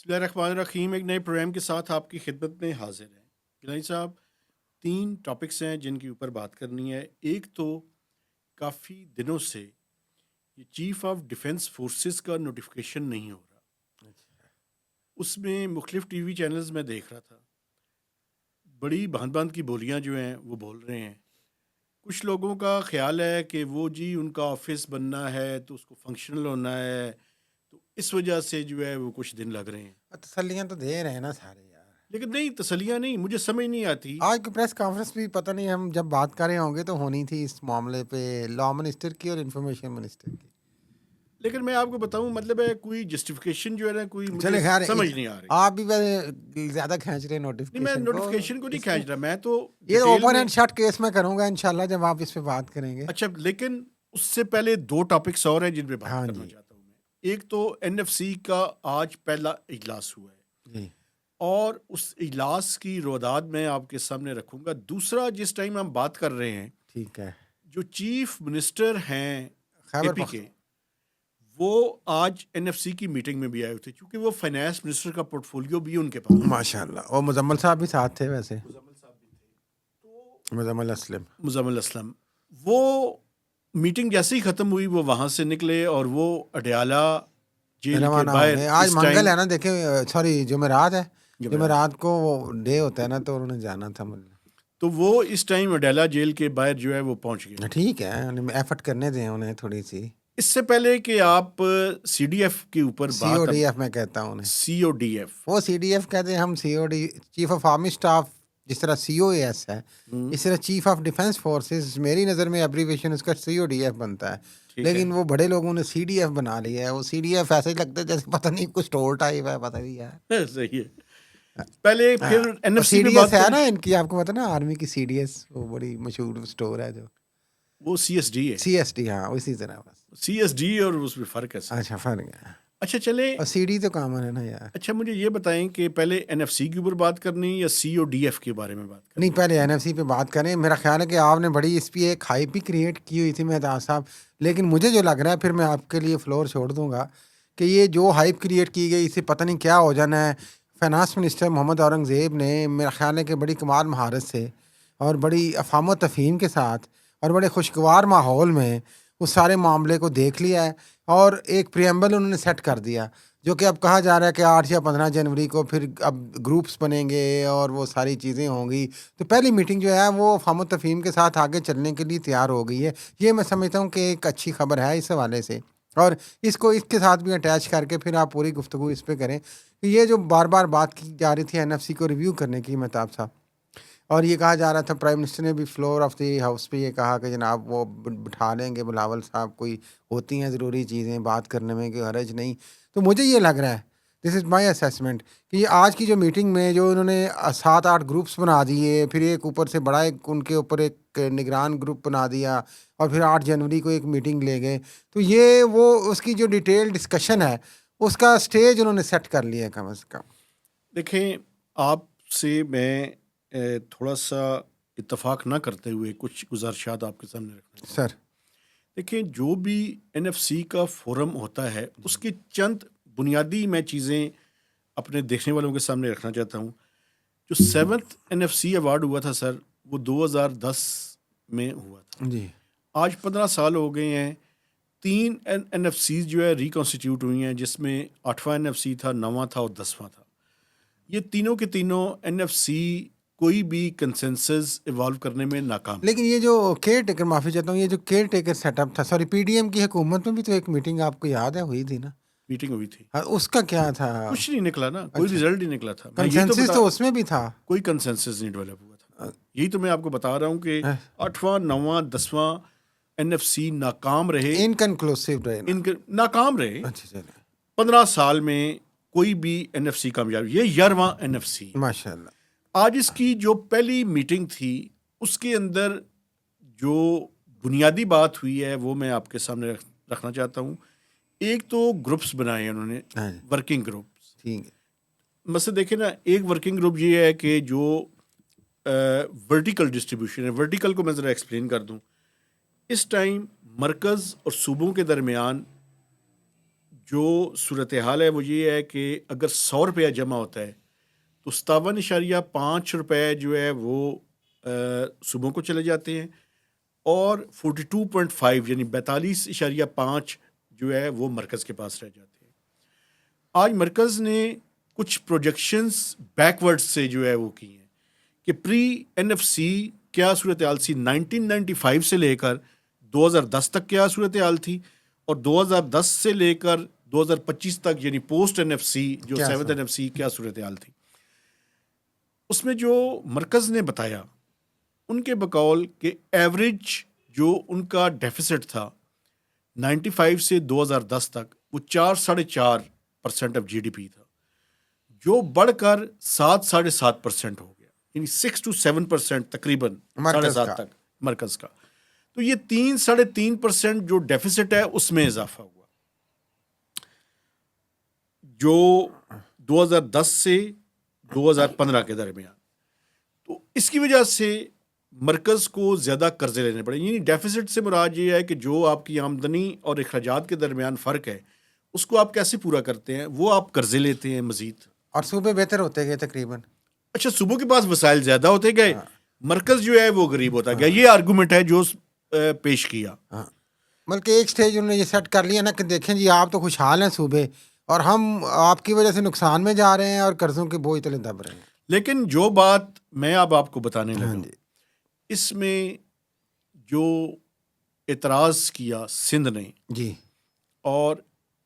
بسم اللہ الرحمن الرحیم. ایک نئے پروگرام کے ساتھ آپ کی خدمت میں حاضر ہیں. گیلانی صاحب، 3 ٹاپکس ہیں جن کے اوپر بات کرنی ہے. ایک تو کافی دنوں سے یہ چیف آف ڈیفنس فورسز کا نوٹیفیکیشن نہیں ہو رہا. اس میں مختلف ٹی وی چینلز میں دیکھ رہا تھا، بڑی باندھ باندھ کی بولیاں جو ہیں وہ بول رہے ہیں. کچھ لوگوں کا خیال ہے کہ وہ جی ان کا آفس بننا ہے تو اس کو فنکشنل ہونا ہے، تو اس وجہ سے جو ہے وہ کچھ دن لگ رہے ہیں. تسلیاں تو دے رہے ہیں نا سارے یار. لیکن نہیں، تسلیاں نہیں، مجھے سمجھ نہیں آتی. آج کی پریس کانفرنس بھی پتہ نہیں، ہم جب بات کر رہے ہوں گے تو ہونی تھی اس معاملے پہ لا منسٹر کی اور انفارمیشن منسٹر کی. لیکن میں آپ کو بتاؤں، مطلب ہے کوئی جسٹیفیکیشن جو ہے نا، کوئی مجھے چلے خیر، سمجھ نہیں آ رہی. آپ بھی زیادہ کھینچ رہے ہیں نہیں، میں نوٹیفیکیشن کو. نوٹیفیکیشن کو نہیں اس میں کھینچ رہا، میں تو یہ ڈیٹیل اوپن میں. اینڈ شٹ کیس میں کروں گا انشاءاللہ جب آپ اس پہ بات کریں گے. اچھا، لیکن اس سے پہلے 2 ٹاپکس اور ہیں جن پہ بات ہاں کرنا جی چاہتا ہوں میں. ایک تو این ایف سی کا آج پہلا اجلاس ہوا ہے جی اور اس اجلاس کی رویداد میں آپ کے سامنے رکھوں گا. دوسرا، جس ٹائم ہم بات کر رہے ہیں، ٹھیک ہے. جو چیف منسٹر ہیں اے خیبر پی کے، وہ آج این ایف سی کی میٹنگ میں بھی آئے ہوتے، چونکہ وہ فائنانس منسٹر کا پورٹ فولیو بھی ان کے پاس. ماشاء اللہ. اور مزمل صاحب بھی ساتھ تھے ویسے. مزمل صاحب بھی تھے، مزمل اسلم. مزمل اسلم. وہ میٹنگ جیسے ہی ختم ہوئی وہ وہاں سے نکلے اور وہ اڈیالہ جیل کے روانہ ہوں باہر گے. آج اس منگل ٹائم ہے نا، دیکھیں سوری جمعرات ہے. جمعرات. جمعرات کو وہ ڈے ہوتا ہے نا، تو انہوں نے جانا تھا ملنے. تو وہ اس ٹائم اڈیالہ جیل کے باہر جو ہے وہ پہنچ گئے. ٹھیک ہے، ایفرٹ کرنے دیں انہیں تھوڑی سی. اس سے پہلے کہ آپ سی ڈی ایف کے اوپر سی او بات، ڈی ایف میں کہتا ہوں انہیں. سی او ڈی ایف، وہ سی ڈی ایف کہتے ہیں، ہم C O D, chief of army staff. جس طرح سی او اے ایس ہے، اس طرح چیف آف ڈیفینس فورسز میری نظر میں ایبریویشن اس کا سی او ڈی ایف بنتا ہے. لیکن وہ بڑے لوگوں نے سی ڈی ایف بنا لیا ہے. وہ سی ڈی ایف ایسے ہی لگتا ہے جیسے پتہ نہیں کچھ ٹول ٹائپ ہے، پتہ نہیں ہے. صحیح ہے. پہلے پھر این ایف سی سی پہ ڈی ایس بات ہے کریں. نا ان کی، آپ کو پتہ نا آرمی کی سی ڈی ایس، وہ بڑی مشہور اسٹور ہے جو وہ سی ایس ڈی ہے. C S D. ہاں اسی طرح بس. سی ایس ڈی اور اس میں فرق ہے سر. اچھا فرق ہے. اچھا چلیں. اور سی ڈی تو کامن ہے نا یار. اچھا مجھے یہ بتائیں کہ پہلے این ایف سی کے اوپر بات کرنی یا سی او ڈی ایف کے بارے میں بات کرنی؟ نہیں، پہلے این ایف سی پہ بات کریں. میرا خیال ہے کہ آپ نے بڑی اس پہ ایک ہائپ بھی کریٹ کی ہوئی تھی مہتاب صاحب. لیکن مجھے جو لگ رہا ہے، پھر میں آپ کے لیے فلور چھوڑ دوں گا، کہ یہ جو ہائپ کریٹ کی گئی، اسے پتہ نہیں کیا ہو جانا ہے. فائنانس منسٹر محمد اورنگزیب نے میرا خیال ہے کہ بڑی کمال مہارت سے اور بڑی افہام و تفہیم کے ساتھ اور بڑے خوشگوار ماحول میں اس سارے معاملے کو دیکھ لیا ہے اور ایک پریمبل انہوں نے سیٹ کر دیا، جو کہ اب کہا جا رہا ہے کہ 8 یا 15 جنوری کو پھر اب گروپس بنیں گے اور وہ ساری چیزیں ہوں گی. تو پہلی میٹنگ جو ہے وہ فہم و تفہیم کے ساتھ آگے چلنے کے لیے تیار ہو گئی ہے. یہ میں سمجھتا ہوں کہ ایک اچھی خبر ہے اس حوالے سے. اور اس کو اس کے ساتھ بھی اٹیچ کر کے پھر آپ پوری گفتگو اس پہ کریں کہ یہ جو بار بار بات کی جا رہی تھی این ایف سی کو ریویو کرنے کی مہتاب صاحب، اور یہ کہا جا رہا تھا، پرائم منسٹر نے بھی فلور آف دی ہاؤس پہ یہ کہا کہ جناب وہ بٹھا لیں گے بلاول صاحب، کوئی ہوتی ہیں ضروری چیزیں بات کرنے میں کہ حرج نہیں. تو مجھے یہ لگ رہا ہے، دس از مائی اسیسمنٹ، کہ یہ آج کی جو میٹنگ میں جو انہوں نے 7-8 گروپس بنا دیے، پھر ایک اوپر سے بڑا ایک ان کے اوپر ایک نگران گروپ بنا دیا، اور پھر 8 جنوری کو ایک میٹنگ لے گئے. تو یہ وہ اس کی جو ڈیٹیل ڈسکشن ہے اس کا سٹیج انہوں نے سیٹ کر لیا ہے کم از کم. دیکھیں، آپ سے میں تھوڑا سا اتفاق نہ کرتے ہوئے کچھ گزارشات آپ کے سامنے رکھنا چاہتا ہوں. سر دیکھیں، جو بھی این ایف سی کا فورم ہوتا ہے اس کی چند بنیادی میں چیزیں اپنے دیکھنے والوں کے سامنے رکھنا چاہتا ہوں. جو 7th N F C award ہوا تھا سر، وہ 2010 میں ہوا تھا. جی آج 15 سال ہو گئے ہیں. 3 این ایف سیز جو ہے ریکانسٹیٹیوٹ ہوئی ہیں، جس میں 8واں این ایف سی تھا، 9واں تھا اور 10واں تھا. یہ تینوں کے تینوں این ایف سی کوئی بھی کنسنسس ایوالو کرنے میں ناکام. لیکن یہ جو کیئر ٹیکر، معافی چاہتا ہوں، یہ جو کیئر ٹیکر سیٹ اپ تھا، سوری پی ڈی ایم کی حکومت میں بھی تو ایک میٹنگ آپ کو یاد ہے ہوئی تھی نا؟ میٹنگ ہوئی تھی، اس کا کیا تھا؟ کچھ نہیں نکلا نا، کوئی اچھا، رزلٹ نہیں نکلا تھا. میں یہی کنسنسس تو اس میں بھی تھا، کوئی کنسنسس نہیں ڈیولپ ہوا تھا. یہی تو میں آپ کو بتا رہا ہوں کہ 8واں 9واں 10واں این ایف سی ناکام رہے، انکنکلوسیو رہے نا. ناکام رہے. اچھا چلے، 15 سال میں کوئی بھی این ایف سی کامیاب. یہ 11واں این ایف سی. ماشاء اللہ. آج اس کی جو پہلی میٹنگ تھی اس کے اندر جو بنیادی بات ہوئی ہے وہ میں آپ کے سامنے رکھنا چاہتا ہوں. ایک تو گروپس بنائے انہوں نے، ورکنگ گروپس. ٹھیک ہے. مثلا دیکھیں نا، ایک ورکنگ گروپ یہ ہے کہ جو ورٹیکل ڈسٹریبیوشن ہے. ورٹیکل کو میں ذرا ایکسپلین کر دوں. اس ٹائم مرکز اور صوبوں کے درمیان جو صورتحال ہے وہ یہ ہے کہ اگر 100 روپیہ جمع ہوتا ہے تو 57.5 روپے جو ہے وہ صوبوں کو چلے جاتے ہیں اور 42.5 یعنی 42.5 جو ہے وہ مرکز کے پاس رہ جاتے ہیں. آج مرکز نے کچھ پروجیکشنز بیکورڈ سے جو ہے وہ کی ہیں کہ پری این ایف سی کیا صورتحال تھی 1995 سے لے کر 2010 تک کیا صورتحال تھی اور 2010 سے لے کر 2025 تک یعنی پوسٹ این ایف سی جو 7th این ایف سی کیا صورتحال تھی. اس میں جو مرکز نے بتایا ان کے بقول کہ ایوریج جو ان کا ڈیفیسٹ تھا 95 سے 2010 تک وہ 4.5% آف جی ڈی پی تھا جو بڑھ کر 7.5% ہو گیا یعنی 6 to 7% تقریباً 7.5 تک مرکز کا. تو یہ 3.5% جو ڈیفیسٹ ہے اس میں اضافہ ہوا جو 2010 سے 2015 کے درمیان. تو اس کی وجہ سے مرکز کو زیادہ قرضے لینے پڑے. یعنی ڈیفیسٹ سے مراد یہ ہے کہ جو آپ کی آمدنی اور اخراجات کے درمیان فرق ہے اس کو آپ کیسے پورا کرتے ہیں, وہ آپ قرضے لیتے ہیں مزید. اور صوبے بہتر ہوتے گئے تقریباً. اچھا, صوبوں کے پاس وسائل زیادہ ہوتے گئے, مرکز جو ہے وہ غریب ہوتا گیا. یہ آرگومنٹ ہے جو پیش کیا. بلکہ ایک سٹیج انہوں نے یہ سیٹ کر لیا نا کہ دیکھیں جی آپ تو خوشحال ہیں صوبے اور ہم آپ کی وجہ سے نقصان میں جا رہے ہیں اور قرضوں کے بوجھ تلے دب رہے ہیں. لیکن جو بات میں اب آپ کو بتانے لگا اس میں جو اعتراض کیا سندھ نے جی اور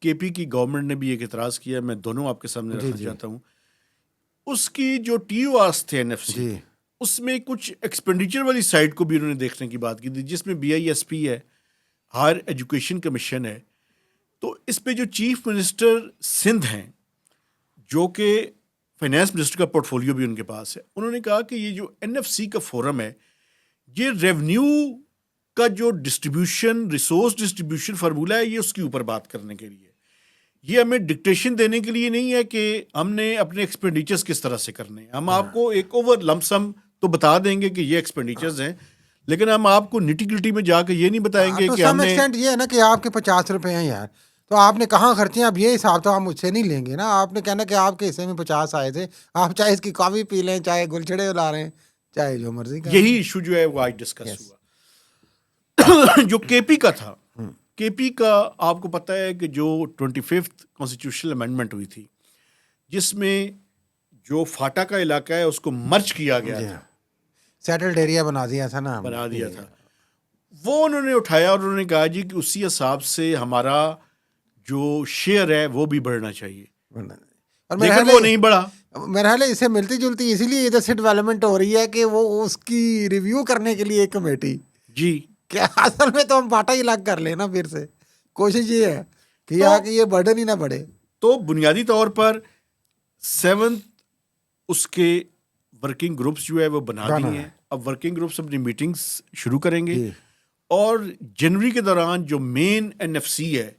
کے پی کی گورنمنٹ نے بھی ایک اعتراض کیا, میں دونوں آپ کے سامنے رکھنا چاہتا ہوں. اس کی جو ٹی او آرس تھے این ایف سی اس میں کچھ ایکسپینڈیچر والی سائڈ کو بھی انہوں نے دیکھنے کی بات کی تھی جس میں بی آئی ایس پی ہے, ہائر ایجوکیشن کمیشن ہے. تو اس پہ جو چیف منسٹر سندھ ہیں جو کہ فائنانس منسٹر کا پورٹ فولیو بھی ان کے پاس ہے, انہوں نے کہا کہ یہ جو این ایف سی کا فورم ہے یہ ریونیو کا جو ڈسٹریبیوشن ریسورس ڈسٹریبیوشن فارمولہ ہے یہ اس کے اوپر بات کرنے کے لیے, یہ ہمیں ڈکٹیشن دینے کے لیے نہیں ہے کہ ہم نے اپنے ایکسپینڈیچرز کس طرح سے کرنے ہیں. ہم آپ کو ایک اوور لمپ سم تو بتا دیں گے کہ یہ ایکسپینڈیچرز ہیں, لیکن ہم آپ کو نٹی گریٹی میں جا کے یہ نہیں بتائیں گے کہ ہم نے یہ ہے نا کہ آپ کے 50 روپے ہیں یار تو آپ نے کہاں خرچے ہیں. اب یہ حساب تو آپ مجھ سے نہیں لیں گے نا. آپ نے کہنا کہ آپ کے حصے میں 50 آئے تھے, آپ چاہے اس کی کافی پی لیں, چاہے گلچڑے الا رہے ہیں, چاہے جو مرضی کریں. یہی ایشو جو ہے وہ آج ڈسکس ہوا جو کے پی کا تھا. کے پی کا آپ کو پتہ ہے کہ جو 25th کانسٹیٹیوشنل امینڈمنٹ ہوئی تھی جس میں جو فاٹا کا علاقہ ہے اس کو مرج کیا گیا تھا, سیٹلڈ ایریا بنا دیا تھا نا, بنا دیا تھا, وہ انہوں نے اٹھایا اور انہوں نے کہا جی کہ اسی حساب سے ہمارا جو شیئر ہے وہ بھی بڑھنا چاہیے, لیکن وہ نہیں بڑھا. میرا خیال ہے اسے ملتی جلتی اسی لیے ادھر سے ڈیولپمنٹ ہو رہی ہے کہ وہ اس کی ریویو کرنے کے لیے ایک کمیٹی, جی کیا اصل میں تو ہم باٹا ہی الگ کر لیں نا. پھر سے کوشش یہ ہے کہ یہ برڈن ہی نہ بڑھے. تو بنیادی طور پر 7th اس کے ورکنگ گروپس جو ہے وہ بنا دی ہیں. اب ورکنگ گروپس اپنی میٹنگز شروع کریں گے اور جنوری کے دوران جو مین این ایف سی ہے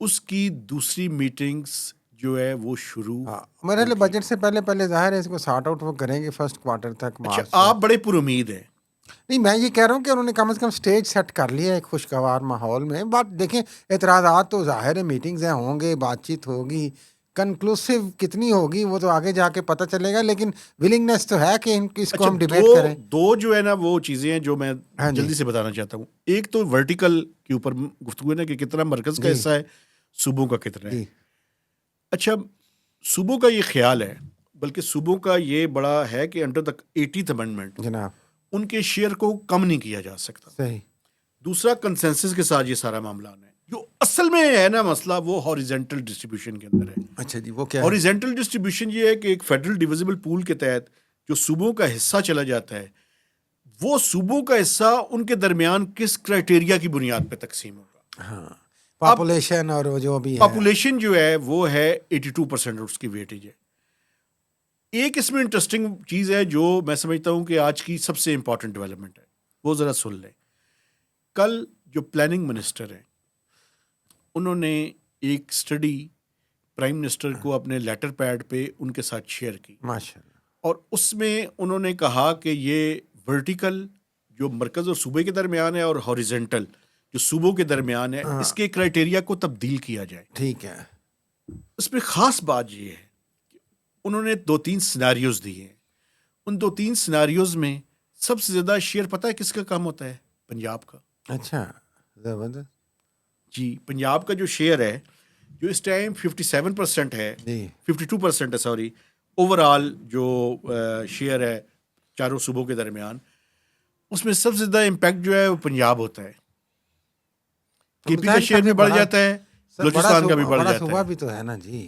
اس کی دوسری میٹنگز جو ہے وہ شروع. میرے لیے بجٹ سے پہلے ظاہر ہے اس کو سارٹ آؤٹ وہ کریں گے فرسٹ کوارٹر تک. اچھا, آپ بڑے پر امید ہیں. نہیں, میں یہ کہہ رہا ہوں کہ انہوں نے کم از کم سٹیج سیٹ کر لیا ہے ایک خوشگوار ماحول میں. بات دیکھیں اعتراضات تو ظاہر ہے, میٹنگز ہیں, ہوں گے, بات چیت ہوگی, کنکلوسیو کتنی ہوگی وہ تو آگے جا کے پتہ چلے گا, لیکن ولنگنیس تو ہے کہ اس کو ہم ڈیبیٹ کریں. دو جو ہے نا وہ چیزیں ہیں جو میں جلدی سے بتانا چاہتا ہوں. ایک تو ورٹیکل کے اوپر گفتگو ہے نا کہ کتنا مرکز کا حصہ ہے, صوبوں کا کتنا ہے. اچھا, صوبوں کا یہ خیال ہے, بلکہ صوبوں کا یہ بڑا ہے کہ انڈر دا 80th امینڈمنٹ جناب ان کے شیئر کو کم نہیں کیا جا سکتا. صحیح. دوسرا کنسنسس کے ساتھ یہ سارا معاملہ ہے. جو اصل میں ہے نا مسئلہ وہ ہاریزنٹل ڈسٹریبیوشن کے اندر ہے. اچھا جی, وہ کیا ہے؟ ہاریزنٹل ڈسٹریبیوشن یہ ہے کہ ایک فیڈرل ڈویزیبل پول کے تحت جو صوبوں کا حصہ چلا جاتا ہے وہ صوبوں کا حصہ ان کے درمیان کس کرائٹیریا کی بنیاد پہ تقسیم ہوگا. ہاں, پاپولیشن اور جو بھی ہے, پاپولیشن جو ہے وہ ہے 82% اس کی ویٹیج ہے. ایک اس میں انٹرسٹنگ چیز ہے جو میں سمجھتا ہوں کہ آج کی سب سے امپورٹنٹ ڈیولپمنٹ ہے, وہ ذرا سن لیں. کل جو پلاننگ منسٹر ہیں انہوں نے ایک اسٹڈی پرائم منسٹر کو اپنے لیٹر پیڈ پہ ان کے ساتھ شیئر کی, ماشاءاللہ, اور اس میں انہوں نے کہا کہ یہ ورٹیکل جو مرکز اور صوبے کے درمیان ہے اور ہاریزنٹل جو صوبوں کے درمیان ہے اس کے کرائٹیریا کو تبدیل کیا جائے. ٹھیک ہے. اس میں خاص بات یہ ہے کہ انہوں نے 2-3 سیناریوز دیے ہیں. ان 2-3 سیناریوز میں سب سے زیادہ شیئر پتہ ہے کس کا کام ہوتا ہے؟ پنجاب کا. اچھا زبردست. جی پنجاب کا جو شیئر ہے جو اس ٹائم 57% ہے, جی 52% ہے سوری, اوور آل جو شیئر ہے چاروں صوبوں کے درمیان, اس میں سب سے زیادہ امپیکٹ جو ہے وہ پنجاب ہوتا ہے. کے پی کا شیئر بھی بڑھ جاتا ہے, بلوچستان کا بھی بڑھ بڑا جاتا صوبہ ہے, بھی تو ہے نا جی.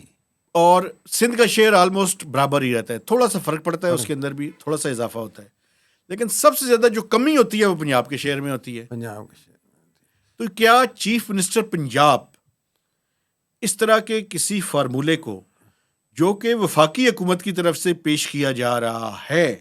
اور سندھ کا شیئر آلموسٹ برابر ہی رہتا ہے, تھوڑا سا فرق پڑتا ہے, اس کے اندر بھی تھوڑا سا اضافہ ہوتا ہے, لیکن سب سے زیادہ جو کمی ہوتی ہے وہ پنجاب کے شیئر میں ہوتی ہے. پنجاب کا شہر. تو کیا چیف منسٹر پنجاب اس طرح کے کسی فارمولے کو جو کہ وفاقی حکومت کی طرف سے پیش کیا جا رہا ہے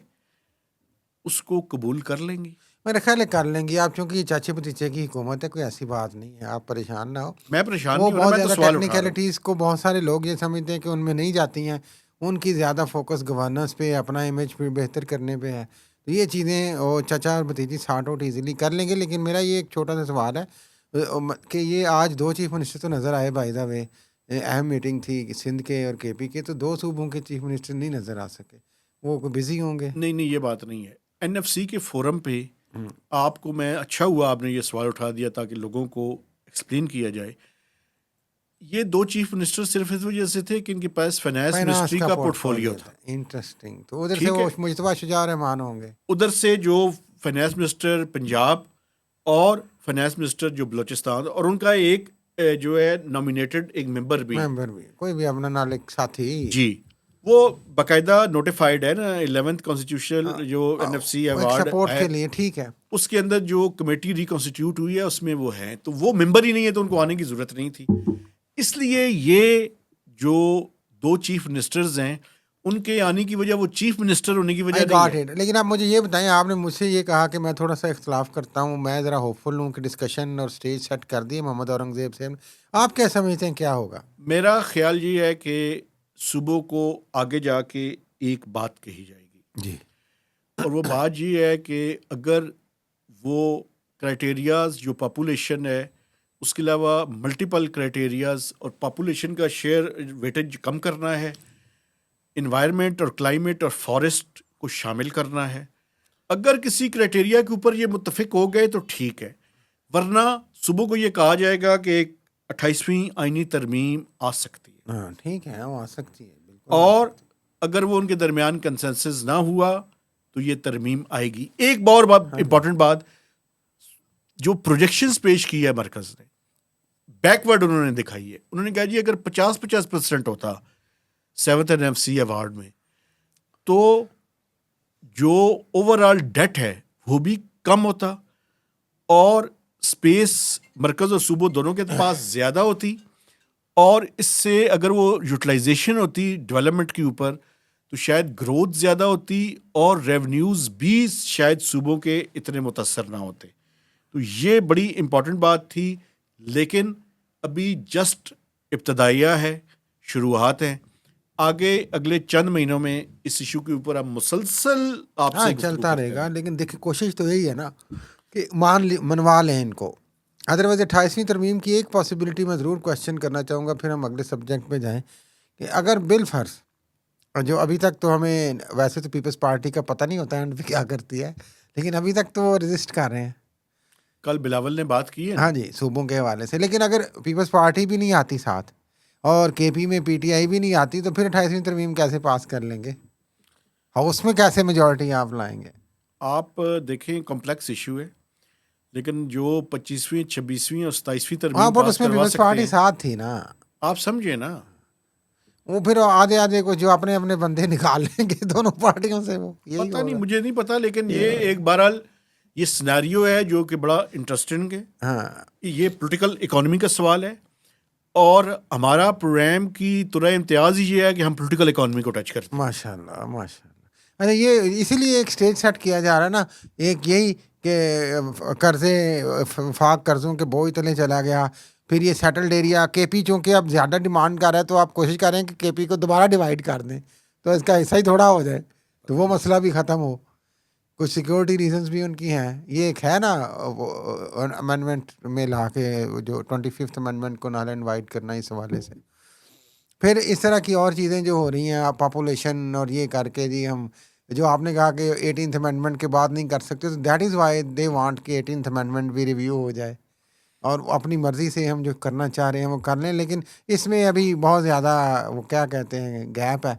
اس کو قبول کر لیں گی؟ میرا خیال ہے کر لیں گی آپ, چونکہ یہ چاچے بتیچے کی حکومت ہے, کوئی ایسی بات نہیں ہے, آپ پریشان نہ ہو. میں پریشان وہ نہیں ہو رہا, بہت میں تو زیادہ سوال اٹھا رہا ہوں. ٹیکنیکلٹیز کو بہت سارے لوگ یہ سمجھتے ہیں کہ ان میں نہیں جاتی ہیں, ان کی زیادہ فوکس گورننس پہ, اپنا امیج پہ بہتر کرنے پہ ہے. تو یہ چیزیں وہ چچا اور بھتیجی سارٹ آؤٹ ایزیلی کر لیں گے. لیکن میرا یہ ایک چھوٹا سا سوال ہے کہ یہ آج 2 چیف منسٹر تو نظر آئے بائی دا وے, اہم میٹنگ تھی سندھ کے اور کے پی کے, تو 2 صوبوں کے چیف منسٹر نہیں نظر آ سکے, وہ بزی ہوں گے. نہیں یہ بات نہیں ہے. این ایف سی کے فورم پہ آپ کو, میں اچھا ہوا آپ نے یہ سوال اٹھا دیا تاکہ لوگوں کو ایکسپلین کیا جائے. یہ 2 چیف منسٹر صرف اس وجہ سے تھے کہ ان کے پاس فائنانس منسٹری کا پورٹ فولیو تھا. انٹرسٹنگ. تو ادھر سے ٹھیک ہے, وہ مجتبیٰ شجاع رحمان ہوں گے. ادھر سے جو فائنانس منسٹر پنجاب اور فائنانس منسٹر جو بلوچستان, اور ان کا ایک جو ہے نامینیٹڈ ایک ممبر بھی کوئی بھی اپنا نال ایک ساتھی. جی, وہ باقاعدہ نوٹیفائڈ ہے نا 11th کانسٹیٹیوشنل جو این ایف سی ایک ایوارڈ سپورٹ ہے, کے لیے. ٹھیک ہے, اس کے اندر جو کمیٹی ریکانسٹیٹیوٹ ہوئی ہے اس میں وہ ہیں, تو وہ ممبر ہی نہیں ہے, تو ان کو آنے کی ضرورت نہیں تھی. اس لیے یہ جو 2 چیف منسٹرز ہیں ان کے آنے کی وجہ وہ چیف منسٹر ہونے کی وجہ نہیں ہے. لیکن آپ مجھے یہ بتائیں, آپ نے مجھ سے یہ کہا کہ میں تھوڑا سا اختلاف کرتا ہوں, میں ذرا ہوپ فل ہوں کہ ڈسکشن اور سٹیج سیٹ کر دیے محمد اورنگزیب سے. آپ کیا سمجھتے ہیں کیا ہوگا؟ میرا خیال یہ ہے کہ صوبوں کو آگے جا کے ایک بات کہی جائے گی جی, اور وہ بات یہ ہے کہ اگر وہ کرائٹیریاز جو پاپولیشن ہے اس کے علاوہ ملٹیپل کرائٹیریاز اور پاپولیشن کا شیئر ویٹیج کم کرنا ہے, انوائرمنٹ اور کلائمیٹ اور فارسٹ کو شامل کرنا ہے, اگر کسی کرائٹیریا کے اوپر یہ متفق ہو گئے تو ٹھیک ہے, ورنہ صوبوں کو یہ کہا جائے گا کہ ایک 28ویں آئینی ترمیم آ سکتی ہے. ہاں ٹھیک ہے, وہ آ سکتی ہے بالکل. اور اگر وہ ان کے درمیان کنسنسس نہ ہوا تو یہ ترمیم آئے گی. ایک اور امپورٹنٹ بات, جو پروجیکشنز پیش کی ہے مرکز نے, بیکورڈ انہوں نے دکھائی ہے. انہوں نے کہا جی اگر 50% ہوتا 7th N F C award میں, تو جو اوور آل ڈیٹ ہے وہ بھی کم ہوتا اور اسپیس مرکز اور صوبوں دونوں کے پاس زیادہ ہوتی, اور اس سے اگر وہ یوٹیلائزیشن ہوتی ڈیولپمنٹ کے اوپر تو شاید گروتھ زیادہ ہوتی اور ریونیوز بھی شاید صوبوں کے اتنے متاثر نہ ہوتے. تو یہ بڑی امپورٹنٹ بات تھی, لیکن ابھی جسٹ ابتدائیہ ہے, شروعات ہیں. آگے اگلے چند مہینوں میں اس ایشو کے اوپر ہم مسلسل آپ سے چلتا رہے گا. لیکن دیکھیں کوشش تو یہی ہے نا کہ منوا لیں ان کو. ادروائز 28ویں ترمیم کی ایک پاسبلٹی میں ضرور کوشچن کرنا چاہوں گا, پھر ہم اگلے سبجیکٹ پہ جائیں, کہ اگر بالفرض جو ابھی تک تو ہمیں ویسے تو پیپلز پارٹی کا پتہ نہیں ہوتا ہے پہ کیا کرتی ہے, لیکن ابھی تک تو وہ رجسٹ کر رہے ہیں. کل بلاول نے بات کی ہے ہاں جی, صوبوں کے حوالے سے. لیکن اگر پیپلز پارٹی بھی نہیں آتی ساتھ اور کے پی میں پی ٹی آئی بھی نہیں آتی, تو پھر 28ویں ترمیم کیسے پاس کر لیں گے, اور اس میں کیسے میجورٹی آپ لائیں گے؟ آپ دیکھیں کمپلیکس ایشو ہے, لیکن جو 25ویں 26ویں اور 27ویں ہاں, ترمیم بٹ پاس اس میں کروا پیپلز سکتے پارٹی ہیں, ساتھ تھی نا. آپ سمجھے نا. وہ پھر آدھے کو جو اپنے بندے نکال لیں گے دونوں پارٹیوں سے, وہ یہی پتہ نہیں, ہوگا. مجھے نہیں پتا, لیکن یہ ایک بہرحال یہ سیناریو ہے جو کہ بڑا انٹرسٹنگ ہے. ہاں, یہ پولیٹیکل اکانومی کا سوال ہے, اور ہمارا پروگرام کی طرح امتیاز ہی یہ ہے کہ ہم پولیٹیکل اکانومی کو ٹچ کرتے ہیں. ماشاء اللہ ماشاء اللہ. اچھا, یہ اسی لیے ایک سٹیج سیٹ کیا جا رہا ہے نا, ایک یہی کہ قرضے فاق قرضوں کے بوجھ تلے چلا گیا, پھر یہ سیٹلڈ ایریا کے پی چونکہ اب زیادہ ڈیمانڈ کر رہا ہے, تو آپ کوشش کر رہے ہیں کہ کے پی کو دوبارہ ڈیوائڈ کر دیں تو اس کا حصہ ہی تھوڑا ہو جائے, تو وہ مسئلہ بھی ختم ہو. کچھ سیکورٹی ریزنز بھی ان کی ہیں. یہ ایک ہے نا امینڈمنٹ میں لا کے جو 25th امینڈمنٹ کو نال انوائٹ کرنا اس حوالے سے. پھر اس طرح کی اور چیزیں جو ہو رہی ہیں پاپولیشن اور یہ کر کے جی ہم جو آپ نے کہا کہ 18th امینڈمنٹ کے بعد نہیں کر سکتے تو that is why they want کہ 18th امینڈمنٹ بھی ریویو ہو جائے اور اپنی مرضی سے ہم جو کرنا چاہ رہے ہیں وہ کر لیں. لیکن اس میں ابھی بہت زیادہ وہ کیا کہتے ہیں گیپ ہے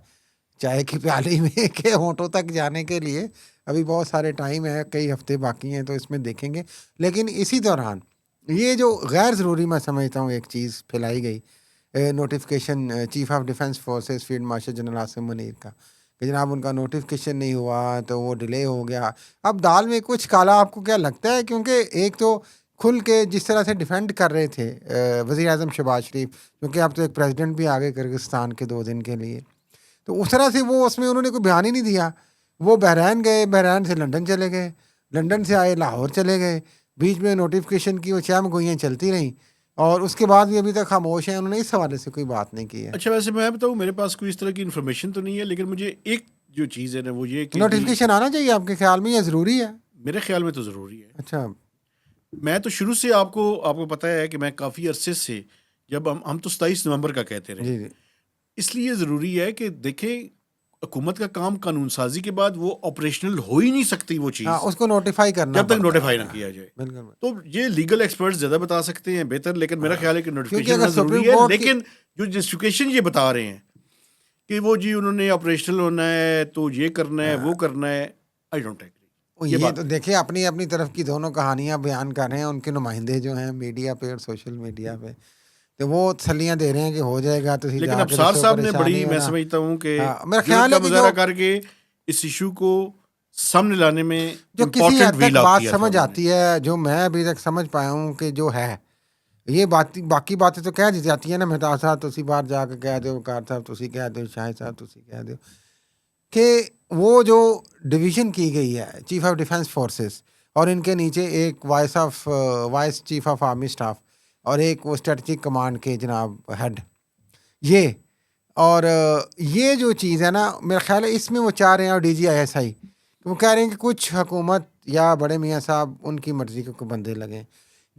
چائے کی پیالی میں کہ ہونٹوں تک جانے کے لیے ابھی بہت سارے ٹائم ہے, کئی ہفتے باقی ہیں تو اس میں دیکھیں گے. لیکن اسی دوران یہ جو غیر ضروری میں سمجھتا ہوں ایک چیز پھیلائی گئی notification chief of defence forces field marshal general Asim Munir کا کہ جناب ان کا نوٹیفکیشن نہیں ہوا تو وہ ڈیلے ہو گیا. اب دال میں کچھ کالا آپ کو کیا لگتا ہے؟ کیونکہ ایک تو کھل کے جس طرح سے ڈیفینڈ کر رہے تھے وزیر اعظم شہباز شریف, کیونکہ اب تو ایک پریزیڈنٹ بھی آگے کرگستان کے 2 دن کے لیے, تو اس طرح سے وہ اس میں انہوں نے کوئی بیان ہی نہیں دیا. وہ بحرین گئے, بحرین سے لنڈن چلے گئے, لنڈن سے آئے لاہور چلے گئے, بیچ میں نوٹیفکیشن کی وہ چیم گوئیاں چلتی رہیں اور اس کے بعد بھی ابھی تک خاموش ہیں. انہوں نے اس حوالے سے کوئی بات نہیں کی ہے. اچھا ویسے میں بتاؤں میرے پاس کوئی اس طرح کی انفارمیشن تو نہیں ہے, لیکن مجھے ایک جو چیز ہے نا وہ یہ کہ نوٹیفکیشن آنا چاہیے آپ کے خیال میں, یہ ضروری ہے؟ میرے خیال میں تو ضروری ہے. اچھا میں تو شروع سے آپ کو پتہ ہے کہ میں کافی عرصے سے جب ہم تو 27 نومبر کا کہتے رہے, جی جی اس لیے ضروری ہے کہ دیکھیں حکومت کا کام قانون سازی کے بعد وہ آپریشنل ہو ہی نہیں سکتی وہ چیز اس کو نوٹیفائی کرنا جب تک نوٹیفائی نہ کیا جائے. بالکل. تو یہ لیگل ایکسپرٹس زیادہ بتا سکتے ہیں بہتر, لیکن میرا خیال ہے کہ کیونکہ نوٹیفکیشن اگر ہونا ضروری سپریم ہے. کورٹ لیکن جو جسٹیفیکیشن یہ بتا رہے ہیں کہ وہ جی انہوں نے آپریشنل ہونا ہے تو یہ کرنا ہے وہ کرنا ہے, آئی ڈونٹ ایگری. یہ تو دیکھیں اپنی اپنی طرف کی دونوں کہانیاں بیان کر رہے ہیں. ان کے نمائندے جو ہیں میڈیا پہ اور سوشل میڈیا پہ تو وہ تسلیاں دے رہے ہیں کہ ہو جائے گا. تو لیکن ابصار صاحب نے بڑی میں سمجھتا ہوں کہ میرا جرأت خیال کا ہے کہ مظاہرہ کر کے اس ایشو کو سامنے لانے میں جو کسی حد تک بات سمجھ ہے. آتی ہے, جو میں ابھی تک سمجھ پایا ہوں کہ جو ہے یہ باقی باتیں تو کہہ دی جاتی ہیں نا, مہتاب صاحب تسی باہر جا کے کہہ دو, کار صاحب تسی کہہ دو, شاہد صاحب تسی کہہ دو, کہ وہ جو ڈویژن کی گئی ہے چیف آف ڈیفینس فورسز اور ان کے نیچے ایک vice chief of army staff اور ایک وہ اسٹریٹجک کمانڈ کے جناب ہیڈ, یہ اور یہ جو چیز ہے نا میرا خیال ہے اس میں وہ چاہ رہے ہیں, اور D G I S I وہ کہہ رہے ہیں کہ کچھ حکومت یا بڑے میاں صاحب ان کی مرضی کے بندے لگیں.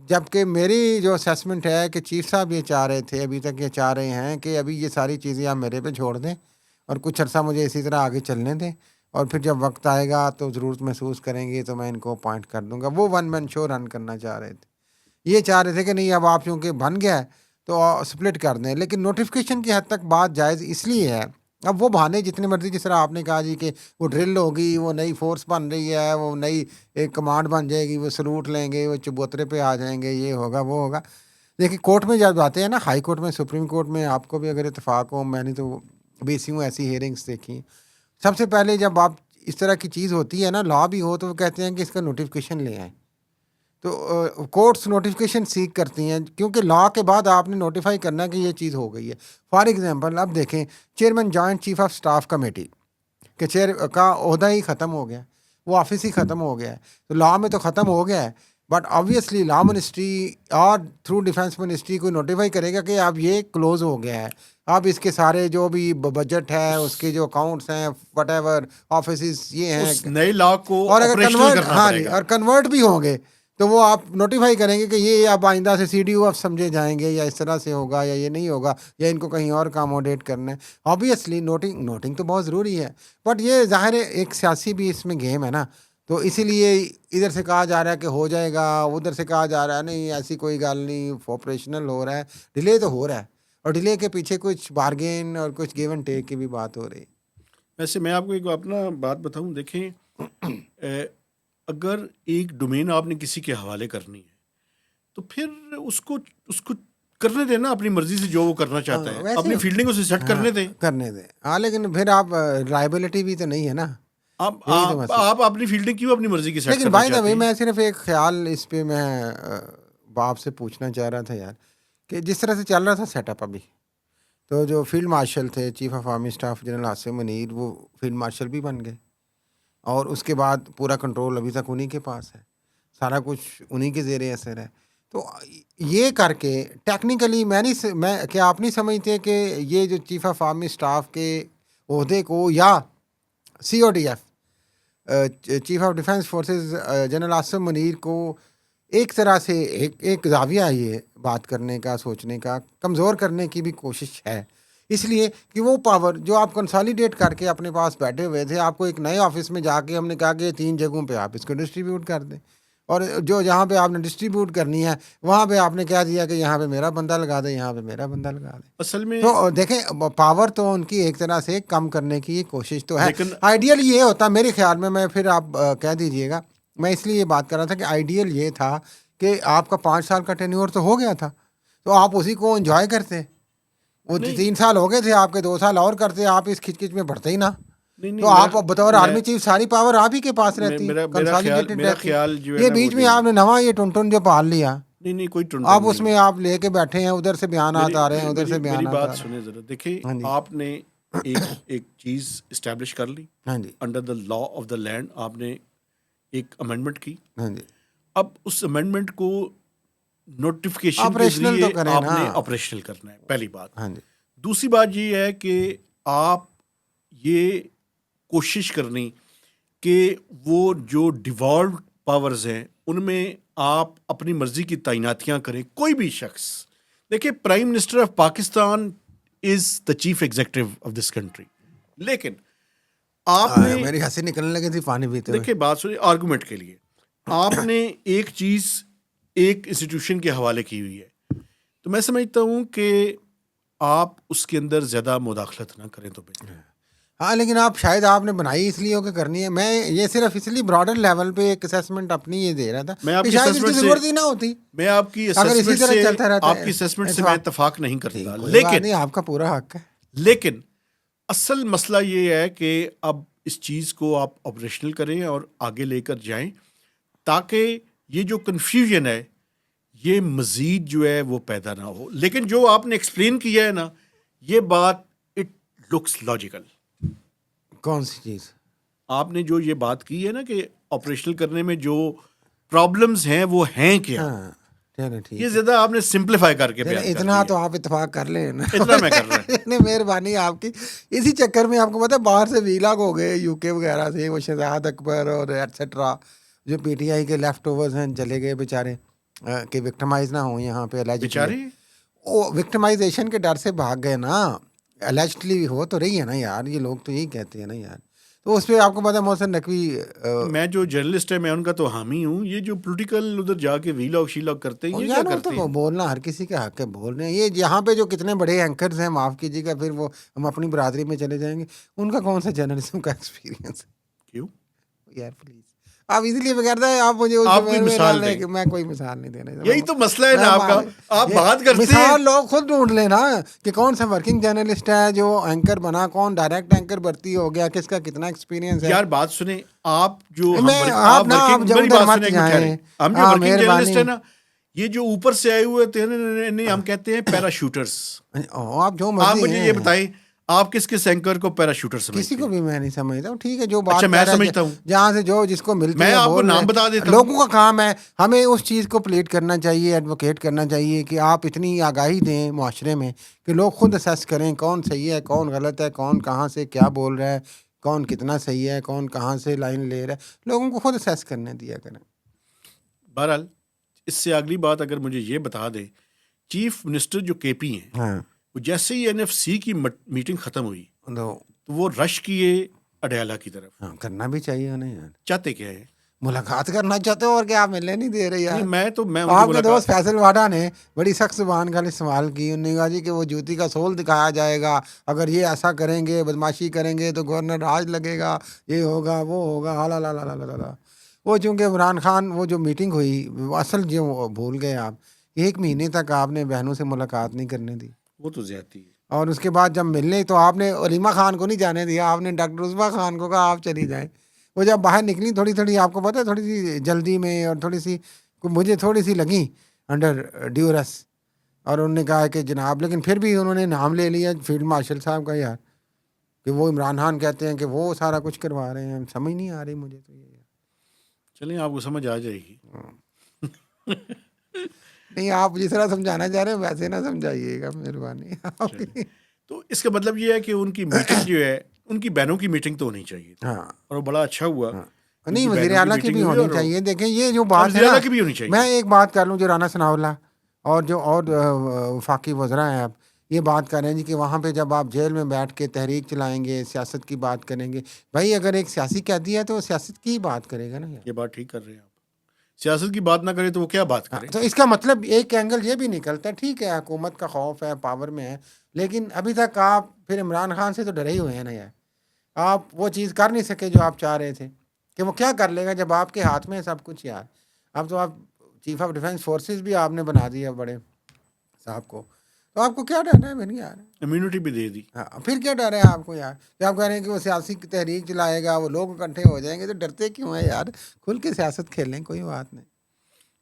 جبکہ میری جو اسیسمنٹ ہے کہ چیف صاحب یہ چاہ رہے تھے, ابھی تک یہ چاہ رہے ہیں کہ ابھی یہ ساری چیزیں آپ میرے پہ چھوڑ دیں اور کچھ عرصہ مجھے اسی طرح آگے چلنے دیں, اور پھر جب وقت آئے گا تو ضرورت محسوس کریں گے تو میں ان کو اپوائنٹ کر دوں گا. وہ 1 مین شو رن کرنا چاہ رہے تھے. یہ چاہ رہے تھے کہ نہیں اب آپ چونکہ بن گیا ہے تو سپلٹ کر دیں. لیکن نوٹیفکیشن کی حد تک بات جائز اس لیے ہے, اب وہ بہانے جتنے مرضی, جس طرح آپ نے کہا جی کہ وہ ڈرل ہوگی, وہ نئی فورس بن رہی ہے, وہ نئی ایک کمانڈ بن جائے گی, وہ سلوٹ لیں گے, وہ چبوترے پہ آ جائیں گے, یہ ہوگا وہ ہوگا. دیکھیں کورٹ میں جب جاتے ہیں نا, ہائی کورٹ میں, سپریم کورٹ میں, آپ کو بھی اگر اتفاق ہو, میں نے تو بیسی ہوں ایسی ہیئرنگس دیکھی, سب سے پہلے جب آپ اس طرح کی چیز ہوتی ہے نا, لا بھی ہو, تو وہ کہتے ہیں کہ اس کا نوٹیفکیشن لے آئیں. تو کورٹس نوٹیفکیشن سیک کرتی ہیں کیونکہ لا کے بعد آپ نے نوٹیفائی کرنا ہے کہ یہ چیز ہو گئی ہے. فار ایگزامپل اب دیکھیں chairman joint chief of staff committee کہ چیئر کا عہدہ ہی ختم ہو گیا, وہ آفس ہی ختم ہو گیا ہے, تو لا میں تو ختم ہو گیا ہے, بٹ آبویسلی لا منسٹری اور تھرو ڈیفینس منسٹری کو نوٹیفائی کرے گا کہ اب یہ کلوز ہو گیا ہے, اب اس کے سارے جو بھی بجٹ ہے, اس کے جو اکاؤنٹس ہیں, وٹ ایور آفیسز یہ ہیں, اس نئے لا کو اور اگر آپریشنل کنورٹ, کرنا ہاں پڑے جی, گا. اور کنورٹ بھی ہوں گے تو وہ آپ نوٹیفائی کریں گے کہ یہ اب آئندہ سے سی ڈی او اب سمجھے جائیں گے, یا اس طرح سے ہوگا, یا یہ نہیں ہوگا, یا ان کو کہیں اور اکاموڈیٹ کرنا ہے. آبویسلی نوٹنگ تو بہت ضروری ہے, بٹ یہ ظاہر ہے ایک سیاسی بھی اس میں گیم ہے نا, تو اسی لیے ادھر سے کہا جا رہا ہے کہ ہو جائے گا, ادھر سے کہا جا رہا ہے نہیں ایسی کوئی گل نہیں, آپریشنل ہو رہا ہے, ڈیلے تو ہو رہا ہے, اور ڈیلے کے پیچھے کچھ بارگین اور کچھ گیو اینڈ ٹیک کی بھی بات ہو رہی ہے. ویسے میں آپ کو ایک اپنا بات بتاؤں, دیکھیں اگر ایک ڈومین آپ نے کسی کے حوالے کرنی ہے تو پھر اس کو کرنے دیں نا, اپنی مرضی سے جو وہ کرنا چاہتا ہے, اپنی فیلڈنگ اسے سیٹ کرنے دیں. ہاں لیکن پھر آپ لائبلٹی بھی تو نہیں ہے نا, آپ اپنی فیلڈنگ کیوں اپنی مرضی کی سیٹ لیکن کرنا بائی دا چاہتے وے ہیں. میں صرف ایک خیال اس پہ میں باپ سے پوچھنا چاہ رہا تھا یار, کہ جس طرح سے چل رہا تھا سیٹ اپ ابھی, تو جو فیلڈ مارشل تھے chief of army staff general Asim Munir, وہ فیلڈ مارشل بھی بن گئے, اور اس کے بعد پورا کنٹرول ابھی تک انہی کے پاس ہے, سارا کچھ انہی کے زیر اثر ہے. تو یہ کر کے ٹیکنیکلی میں کیا آپ نہیں سمجھتے کہ یہ جو چیف آف آرمی اسٹاف کے عہدے کو, یا C O D F chief of defence forces general Asim Munir کو ایک طرح سے ایک زاویہ یہ بات کرنے کا, سوچنے کا, کمزور کرنے کی بھی کوشش ہے, اس لیے کہ وہ پاور جو آپ کنسالیڈیٹ کر کے اپنے پاس بیٹھے ہوئے تھے، آپ کو ایک نئے آفس میں جا کے ہم نے کہا کہ 3 جگہوں پہ آپ اس کو ڈسٹریبیوٹ کر دیں، اور جو جہاں پہ آپ نے ڈسٹریبیوٹ کرنی ہے وہاں پہ آپ نے کہہ دیا کہ یہاں پہ میرا بندہ لگا دیں، یہاں پہ میرا بندہ لگا دیں. اصل میں تو دیکھیں پاور تو ان کی ایک طرح سے کم کرنے کی کوشش تو ہے. لیکن آئیڈیل یہ ہوتا میرے خیال میں پھر آپ کہہ دیجئے گا، میں اس لیے یہ بات کر رہا تھا کہ آئیڈیل یہ تھا کہ آپ کا 5 سال کا ٹینیور تو ہو گیا تھا، تو آپ اسی کو انجوائے کرتے. وہ 3 سال ہو گئے تھے آپ کے، 2 سال اور کرتے، آپ اس کھچ کچ میں پڑتے ہی نا. تو آپ بطور آرمی چیف ساری پاور آپ ہی کے پاس رہتی، کنسالیڈیٹڈ میرا رہتی. خیال جو ہے یہ نا بیچ میں آپ نے نواں یہ ٹنٹن جو پال لیا، نہیں کوئی آپ اس میں آپ لے کے بیٹھے ہیں، ادھر سے بیانات آ رہے ہیں، ادھر سے میری بیانات آ بات رہے ہیں. سنیں ذرا. دیکھیں ہاں جی، آپ نے ایک چیز اسٹیبلش کر لی ہاں جی، under the law of the land, آپ نے ایک امینڈمنٹ کی. ہاں جی. اب اس امینڈمنٹ کو نوٹیفیکیشن کے آپریشنل ذریعے تو کریں آپ نا. نے آپریشنل کرنا ہے، پہلی بات. ہاں جی، دوسری بات یہ ہے کہ آپ یہ کوشش کرنی کہ وہ جو ڈیوالوڈ پاورز ہیں ان میں آپ اپنی مرضی کی تعیناتیاں کریں. کوئی بھی شخص، دیکھیں prime minister of Pakistan is the chief executive of this country, لیکن آپ نے میری ہنسی نکلنے لگی تھی پانی پیتے ہوئے. دیکھیں بات سنیں آرگومنٹ کے لیے، آپ نے ایک چیز ایک انسٹیٹیوشن کے حوالے کی ہوئی ہے، تو میں سمجھتا ہوں کہ آپ اس کے اندر زیادہ مداخلت نہ کریں تو بہتر ہے. ہاں لیکن آپ شاید آپ نے بنائی اس لیے ہو کہ کرنی ہے. میں یہ صرف اس لیے براڈر لیول پہ ایک اسیسمنٹ اپنی یہ دے رہا تھا میں آپ کہ کی شاید اس کی assessment سے ضرورت ہی نہ ہوتی میں آپ کی اگر اسی اسیسمنٹ طرح سے چلتا رہتا. آپ کی اسیسمنٹ سے میں اتفاق نہیں کرتا، کوئی بات نہیں، آپ کا پورا حق ہے. لیکن اصل مسئلہ یہ ہے کہ اب اس چیز کو آپ آپریشنل کریں اور آگے لے کر جائیں تاکہ یہ جو کنفیوژن ہے یہ مزید جو ہے وہ پیدا نہ ہو. لیکن جو آپ نے ایکسپلین کیا ہے نا، یہ بات اٹ لکس لاجیکل. کون سی چیز؟ آپ نے جو یہ بات کی ہے نا کہ آپریشنل کرنے میں جو پرابلمز ہیں وہ ہیں کیا، ہاں چلو ٹھیک یہ ہے. زیادہ آپ نے سمپلیفائی کر کے بیان کر اتنا دیا. تو آپ اتفاق کر لیں نا. اتنا میں کر رہا ہوں. مہربانی آپ کی. اسی چکر میں آپ کو پتا باہر سے ویلاگ ہو گئے یو کے وغیرہ سے، وہ شہزاد اکبر اور ایٹسٹرا جو پی ٹی آئی کے لیفٹ اوورز ہیں چلے گئے بیچارے کہ وکٹمائز نہ ہوں یہاں پہ. بیچارے وہ وکٹمائزیشن کے ڈر سے بھاگ گئے نا. الائجڈلی ہو تو رہی ہے نا یار، یہ لوگ تو یہی کہتے ہیں نا یار. تو اس پہ آپ کو پتا محسن نقوی میں جو جرنلسٹ ہے میں ان کا تو حامی ہوں. یہ جو پولیٹیکل ادھر جا کے ویلاگ شیلاگ کرتے ہیں یہ کیا یار وہ کرتے تو ہیں؟ بولنا ہر کسی کا حق ہے، بول رہے ہیں. یہ یہاں پہ جو کتنے بڑے اینکرز ہیں، معاف کیجیے گا، پھر وہ ہم اپنی برادری میں چلے جائیں گے، ان کا کون سا جرنلزم کا ایکسپیرینس ہے؟ کیوں یار پلیز آپ اسی لیے بغیر آپ مجھے آپ کوئی مثال دیں. کہ میں کوئی مثال نہیں دینا. یہی تو مسئلہ ہے نا آپ کا، آپ بات کرتے ہیں. مثال لوگ خود ڈھونڈ لینا کہ کون سا ورکنگ جرنلسٹ ہے جو اینکر بنا، کون ڈائریکٹ اینکر بھرتی ہو گیا، کس کا کتنا ایکسپیرینس ہے. یار بات سنیں، آپ جو آپ نا آپ میری ادھر بات مت سنیں ایک منٹ جائیں. ٹھہریں. ہم جو ورکنگ جرنلسٹ مہربانی ہیں نا، یہ جو اوپر سے آئے ہوئے تھے انہیں ہم کہتے ہیں پیراشوٹرز. آپ جو آپ مرضی مجھے ہیں یہ بتائیں آپ کس اینکر کو پیراشوٹر کسی سمجھتے کو ہیں؟ بھی میں نہیں سمجھتا ہوں. ٹھیک ہے جو اچھا بات میں کر رہا سمجھتا ہوں. ہے جہاں سے جو جس کو ملتی میں ہے آپ کو بول نام رہے بتا ہیں. دیتا ہوں. لوگوں کا کام ہے ہمیں اس چیز کو پلیٹ کرنا چاہیے، ایڈوکیٹ کرنا چاہیے کہ آپ اتنی آگاہی دیں معاشرے میں کہ لوگ خود اسیس کریں کون صحیح ہے کون غلط ہے، کون کہاں سے کیا بول رہا ہے، کون کتنا صحیح ہے، کون کہاں سے لائن لے رہا ہے. لوگوں کو خود اسیس کرنے دیا کریں. بہرحال اس سے اگلی بات اگر مجھے یہ بتا دیں، چیف منسٹر جو کے پی ہیں، ہاں وہ جیسے ہی NFC کی میٹنگ ختم ہوئی تو تو وہ رش کیے اڈیالہ کی طرف. ہاں کرنا بھی چاہیے انہیں یار. چاہتے کیا ہے؟ ملاقات کرنا چاہتے ہو اور کیا ملنے نہیں دے رہے یار. نہیں میں ان کی آپ کے ملاقات دوست فیصل واڈا نے بڑی سخت زبان کا استعمال کی. انہوں نے کہا جی کہ وہ جوتی کا سول دکھایا جائے گا، اگر یہ ایسا کریں گے بدماشی کریں گے تو گورنر راج لگے گا، یہ ہوگا وہ ہوگا. وہ چونکہ عمران خان وہ جو میٹنگ ہوئی وہ اصل جو بھول گئے آپ، 1 مہینے تک آپ نے بہنوں سے ملاقات نہیں کرنے دی. وہ تو زیادتی ہے. اور اس کے بعد جب ملنے تو آپ نے علیمہ خان کو نہیں جانے دیا، آپ نے ڈاکٹر عثمان خان کو کہا آپ چلی جائیں. وہ جب باہر نکلی تھوڑی آپ کو پتہ ہے تھوڑی سی جلدی میں اور مجھے تھوڑی سی لگیں انڈر ڈیورس، اور انہوں نے کہا کہ جناب، لیکن پھر بھی انہوں نے نام لے لیا فیلڈ مارشل صاحب کا یار کہ وہ عمران خان کہتے ہیں کہ وہ سارا کچھ کروا رہے ہیں. سمجھ نہیں آ رہی مجھے تو یہ. چلیں آپ کو سمجھ آ جائے گی. نہیں آپ جس طرح سمجھانا چاہ رہے ہیں ویسے نہ سمجھائیے گا مہربانی. تو اس کا مطلب یہ ہے کہ ان کی میٹنگ جو ہے ان کی بہنوں کی میٹنگ تو ہونی چاہیے. ہاں اور وہ بڑا اچھا ہوا. نہیں وزیر اعلیٰ کی بھی ہونی چاہیے. دیکھیں یہ جو بات ہے وزیر اعلیٰ کی بھی ہونی چاہیے. میں ایک بات کر لوں جو رانا ثناء اللہ اور جو اور وفاقی وزراء ہیں آپ، یہ بات کر رہے ہیں جی کہ وہاں پہ جب آپ جیل میں بیٹھ کے تحریک چلائیں گے، سیاست کی بات کریں گے، بھائی اگر ایک سیاسی قیدی ہے تو وہ سیاست کی ہی بات کرے گا نا یار۔ یہ بات ٹھیک کر رہے ہیں آپ، سیاست کی بات نہ کرے تو وہ کیا بات کرے؟ تو اس کا مطلب ایک اینگل یہ بھی نکلتا ہے، ٹھیک ہے حکومت کا خوف ہے، پاور میں ہے، لیکن ابھی تک آپ پھر عمران خان سے تو ڈرے ہی ہوئے ہیں نا یار، آپ وہ چیز کر نہیں سکے جو آپ چاہ رہے تھے کہ وہ کیا کر لے گا جب آپ کے ہاتھ میں ہے سب کچھ یار۔ اب تو آپ چیف آف ڈیفینس فورسز بھی آپ نے بنا دیا بڑے صاحب کو، تو آپ کو کیا ڈر ہے میری یار؟ امیونٹی بھی دے دی۔ ہاں پھر کیا ڈر ہے آپ کو یار؟ کہ آپ کہہ رہے ہیں کہ وہ سیاسی تحریک چلائے گا، وہ لوگ اکٹھے ہو جائیں گے، تو ڈرتے کیوں ہیں یار؟ کھل کے سیاست کھیلیں، کوئی بات نہیں۔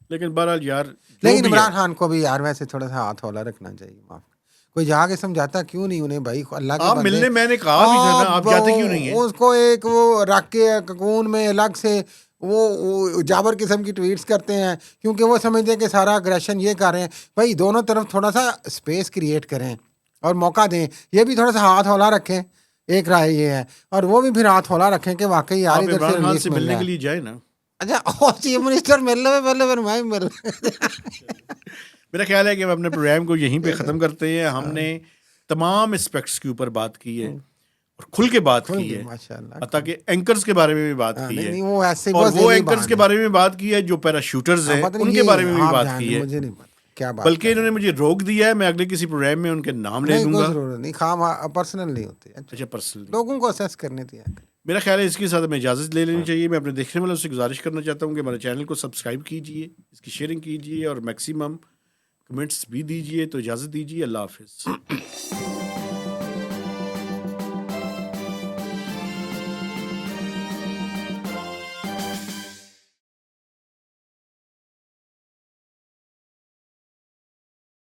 لیکن بہرحال یار جو لیکن بھی ہے، عمران خان کو بھی یار ویسے تھوڑا سا ہاتھ ہولا رکھنا چاہیے، معاف کوئی جا کے سمجھاتا کیوں نہیں انہیں بھائی، اللہ کے آپ بندے، ملنے میں نے کہا بھی تھا نا، آپ جاتے کیوں نہیں ہیں؟ اس کو ایک وہ رکھ کے ککون میں الگ سے وہ جابر قسم کی ٹویٹس کرتے ہیں، کیونکہ وہ سمجھتے ہیں کہ سارا اگریشن یہ کر رہے ہیں۔ بھائی دونوں طرف تھوڑا سا اسپیس کریٹ کریں اور موقع دیں، یہ بھی تھوڑا سا ہاتھ ہولا رکھیں، ایک رائے یہ ہے، اور وہ بھی پھر ہاتھ ہولا رکھیں کہ واقعی یار آپ ادھر سے عمران خان ریلیف سے مل ملنے رہا کے ہے۔ لیے جائیں نا۔ اچھا چیف منسٹر مل رہے پہلے پھر میں مل میرا خیال ہے کہ ہم اپنے پروگرام کو یہیں پہ ختم کرتے ہیں۔ ہم نے تمام اسپیکٹس کے اوپر بات کی ہے اور کھل کے بات کی ہے، ماشاء اللہ، حتیٰ کہ اینکرز کے بارے میں بھی بات کی نہیں ہے، نہیں وہ ایسے اور بہت وہ ذیلی اینکرز کے بات بارے میں بھی بات کی ہے جو پیراشوٹرز ہیں پتہ ان نہیں کے بارے یہ میں بھی آپ بات جان کی ہے، مجھے نہیں پتا کیا بات بلکہ کر انہوں رہے نے مجھے روک دیا ہے، میں اگلے کسی پروگرام میں ان کے نام لے نہیں، لوں کوئی گا۔ ضرورت نہیں، خام پرسنل نہیں ہوتی، اچھا پرسنل، لوگوں کو اسیس کرنے دیا کریں۔ میرا خیال ہے اس کے ساتھ ہمیں اجازت لے لینی چاہیے۔ میں اپنے دیکھنے والوں سے گزارش کرنا چاہتا ہوں کہ ہمارے چینل کو سبسکرائب کیجیے، اس کی شیئرنگ کیجیے اور میکسیمم کمنٹس بھی دیجیے۔ تو اجازت دیجیے، اللہ حافظ۔